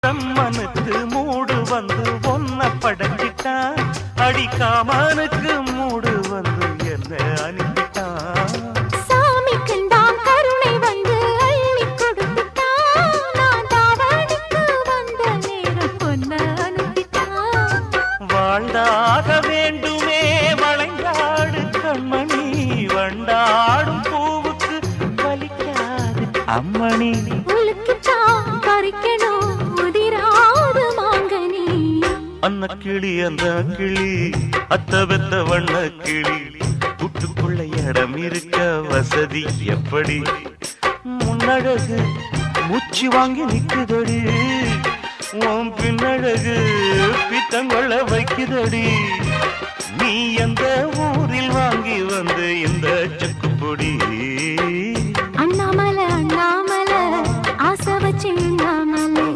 பிரம்மனுக்கு மூடு வந்து ஒன்ன படைச்சிட்டான், அடிக்காமனுக்கு மூடு வந்து என்ன அனுப்பிட்டான். சாமிக்குந்தான் கருணை வந்து அள்ளி கொடுத்துட்டான், நான் தாவணிக்கு வந்த நேரம் பொன்ன அனுப்பிட்டான். வாழ்ந்தாக வேண்டுமே வளைந்தாடு கண்மணி, வண்டாடும் பூவுக்கு வலிக்காது அம்மணி. உலுக்கித்தான் பறிக்கணும் உதிராது மாங்கனி. அன்ன கிளி அந்த கிளி அத்த வெத்த வண்ண கிளி, கூட்டுக்குள்ள இடம் இருக்க வசதி எப்படி? முன்னழகு மூச்சு வாங்கி நிக்குதடி, உன் பின்னழகு பித்தங்கொள்ள வைக்குதடி. நீ எந்த ஊரில் வாங்கி வந்து இந்த சக்குப்பொடி? அண்ணாமலை அண்ணாமலை ஆசை வச்சு அண்ணாமலை